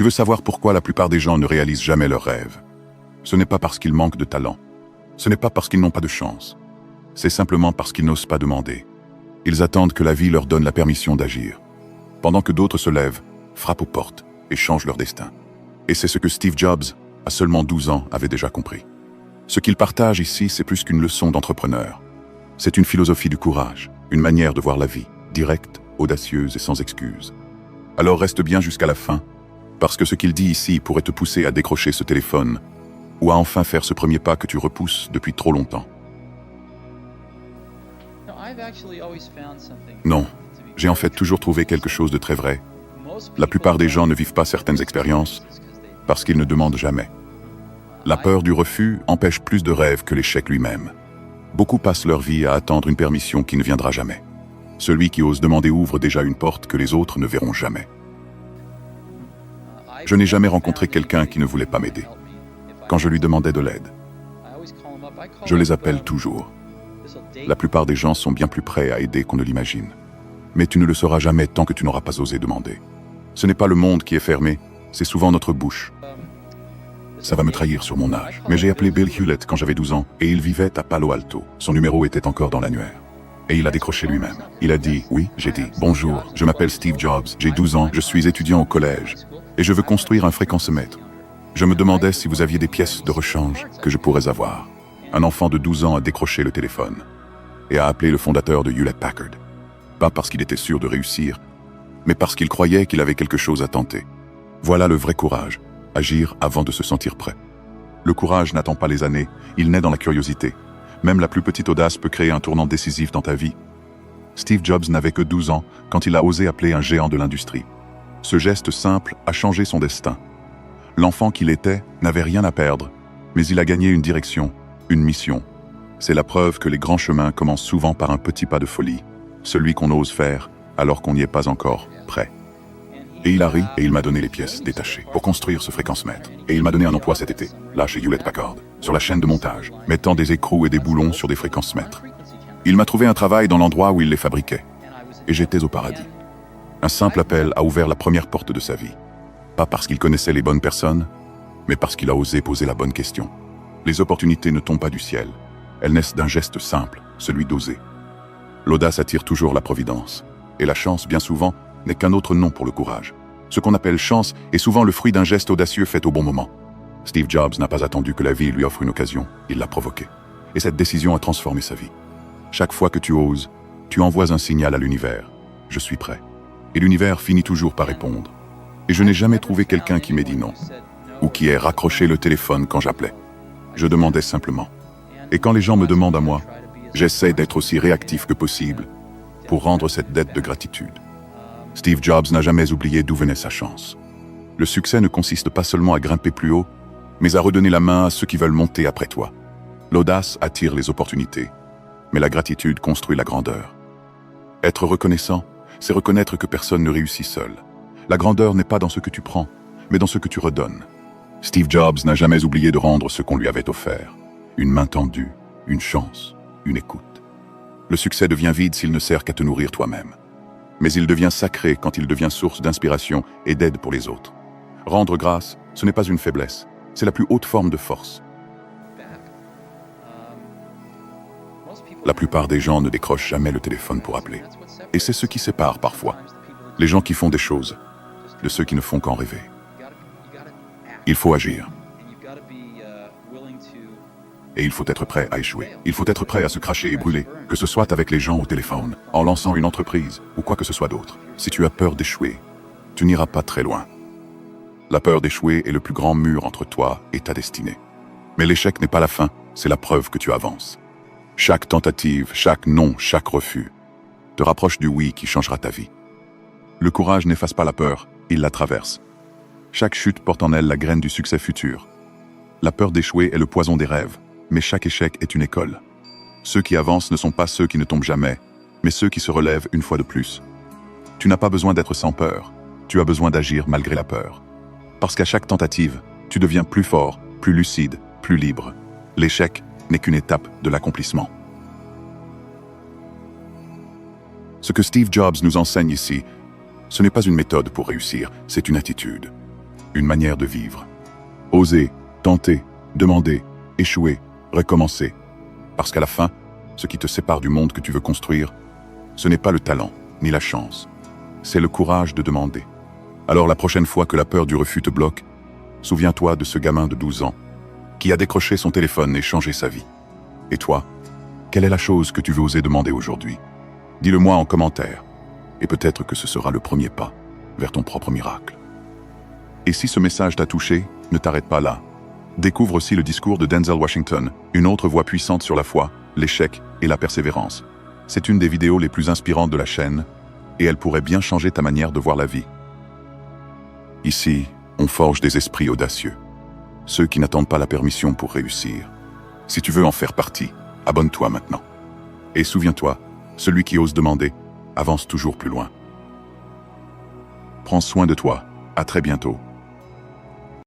Tu veux savoir pourquoi la plupart des gens ne réalisent jamais leurs rêves? Ce n'est pas parce qu'ils manquent de talent. Ce n'est pas parce qu'ils n'ont pas de chance. C'est simplement parce qu'ils n'osent pas demander. Ils attendent que la vie leur donne la permission d'agir. Pendant que d'autres se lèvent, frappent aux portes et changent leur destin. Et c'est ce que Steve Jobs, à seulement 12 ans, avait déjà compris. Ce qu'il partage ici, c'est plus qu'une leçon d'entrepreneur. C'est une philosophie du courage, une manière de voir la vie, directe, audacieuse et sans excuses. Alors reste bien jusqu'à la fin, parce que ce qu'il dit ici pourrait te pousser à décrocher ce téléphone ou à enfin faire ce premier pas que tu repousses depuis trop longtemps. Non, j'ai en fait toujours trouvé quelque chose de très vrai. La plupart des gens ne vivent pas certaines expériences parce qu'ils ne demandent jamais. La peur du refus empêche plus de rêves que l'échec lui-même. Beaucoup passent leur vie à attendre une permission qui ne viendra jamais. Celui qui ose demander ouvre déjà une porte que les autres ne verront jamais. Je n'ai jamais rencontré quelqu'un qui ne voulait pas m'aider. Quand je lui demandais de l'aide, je les appelle toujours. La plupart des gens sont bien plus prêts à aider qu'on ne l'imagine. Mais tu ne le sauras jamais tant que tu n'auras pas osé demander. Ce n'est pas le monde qui est fermé, c'est souvent notre bouche. Ça va me trahir sur mon âge, mais j'ai appelé Bill Hewlett quand j'avais 12 ans et il vivait à Palo Alto. Son numéro était encore dans l'annuaire. Et il a décroché lui-même. Il a dit « Oui ». J'ai dit « Bonjour, je m'appelle Steve Jobs, j'ai 12 ans, je suis étudiant au collège et je veux construire un fréquencemètre. Je me demandais si vous aviez des pièces de rechange que je pourrais avoir. » Un enfant de 12 ans a décroché le téléphone et a appelé le fondateur de Hewlett-Packard. Pas parce qu'il était sûr de réussir, mais parce qu'il croyait qu'il avait quelque chose à tenter. Voilà le vrai courage, agir avant de se sentir prêt. Le courage n'attend pas les années, il naît dans la curiosité. Même la plus petite audace peut créer un tournant décisif dans ta vie. Steve Jobs n'avait que 12 ans quand il a osé appeler un géant de l'industrie. Ce geste simple a changé son destin. L'enfant qu'il était n'avait rien à perdre, mais il a gagné une direction, une mission. C'est la preuve que les grands chemins commencent souvent par un petit pas de folie, celui qu'on ose faire alors qu'on n'y est pas encore prêt. Et il a ri et il m'a donné les pièces détachées pour construire ce fréquencemètre. Et il m'a donné un emploi cet été, là chez Hewlett-Packard, sur la chaîne de montage, mettant des écrous et des boulons sur des fréquencemètres. Il m'a trouvé un travail dans l'endroit où il les fabriquait. Et j'étais au paradis. Un simple appel a ouvert la première porte de sa vie. Pas parce qu'il connaissait les bonnes personnes, mais parce qu'il a osé poser la bonne question. Les opportunités ne tombent pas du ciel. Elles naissent d'un geste simple, celui d'oser. L'audace attire toujours la providence. Et la chance, bien souvent, n'est qu'un autre nom pour le courage. Ce qu'on appelle chance est souvent le fruit d'un geste audacieux fait au bon moment. Steve Jobs n'a pas attendu que la vie lui offre une occasion, il l'a provoquée. Et cette décision a transformé sa vie. Chaque fois que tu oses, tu envoies un signal à l'univers. Je suis prêt. Et l'univers finit toujours par répondre. Et je n'ai jamais trouvé quelqu'un qui m'ait dit non, ou qui ait raccroché le téléphone quand j'appelais. Je demandais simplement. Et quand les gens me demandent à moi, j'essaie d'être aussi réactif que possible pour rendre cette dette de gratitude. Steve Jobs n'a jamais oublié d'où venait sa chance. Le succès ne consiste pas seulement à grimper plus haut, mais à redonner la main à ceux qui veulent monter après toi. L'audace attire les opportunités, mais la gratitude construit la grandeur. Être reconnaissant, c'est reconnaître que personne ne réussit seul. La grandeur n'est pas dans ce que tu prends, mais dans ce que tu redonnes. Steve Jobs n'a jamais oublié de rendre ce qu'on lui avait offert. Une main tendue, une chance, une écoute. Le succès devient vide s'il ne sert qu'à te nourrir toi-même. Mais il devient sacré quand il devient source d'inspiration et d'aide pour les autres. Rendre grâce, ce n'est pas une faiblesse, c'est la plus haute forme de force. La plupart des gens ne décrochent jamais le téléphone pour appeler. Et c'est ce qui sépare parfois les gens qui font des choses de ceux qui ne font qu'en rêver. Il faut agir. Et il faut être prêt à échouer. Il faut être prêt à se cracher et brûler, que ce soit avec les gens au téléphone, en lançant une entreprise ou quoi que ce soit d'autre. Si tu as peur d'échouer, tu n'iras pas très loin. La peur d'échouer est le plus grand mur entre toi et ta destinée. Mais l'échec n'est pas la fin, c'est la preuve que tu avances. Chaque tentative, chaque non, chaque refus te rapproche du oui qui changera ta vie. Le courage n'efface pas la peur, il la traverse. Chaque chute porte en elle la graine du succès futur. La peur d'échouer est le poison des rêves, mais chaque échec est une école. Ceux qui avancent ne sont pas ceux qui ne tombent jamais, mais ceux qui se relèvent une fois de plus. Tu n'as pas besoin d'être sans peur, tu as besoin d'agir malgré la peur. Parce qu'à chaque tentative, tu deviens plus fort, plus lucide, plus libre. L'échec n'est qu'une étape de l'accomplissement. Ce que Steve Jobs nous enseigne ici, ce n'est pas une méthode pour réussir, c'est une attitude. une manière de vivre. Oser, tenter, demander, échouer, recommencer. Parce qu'à la fin, ce qui te sépare du monde que tu veux construire, ce n'est pas le talent, ni la chance. C'est le courage de demander. Alors la prochaine fois que la peur du refus te bloque, souviens-toi de ce gamin de 12 ans qui a décroché son téléphone et changé sa vie. Et toi, quelle est la chose que tu veux oser demander aujourd'hui? Dis-le-moi en commentaire, et peut-être que ce sera le premier pas vers ton propre miracle. Et si ce message t'a touché, ne t'arrête pas là. Découvre aussi le discours de Denzel Washington, une autre voix puissante sur la foi, l'échec et la persévérance. C'est une des vidéos les plus inspirantes de la chaîne, et elle pourrait bien changer ta manière de voir la vie. Ici, on forge des esprits audacieux, ceux qui n'attendent pas la permission pour réussir. Si tu veux en faire partie, abonne-toi maintenant. Et souviens-toi, celui qui ose demander, avance toujours plus loin. Prends soin de toi, à très bientôt.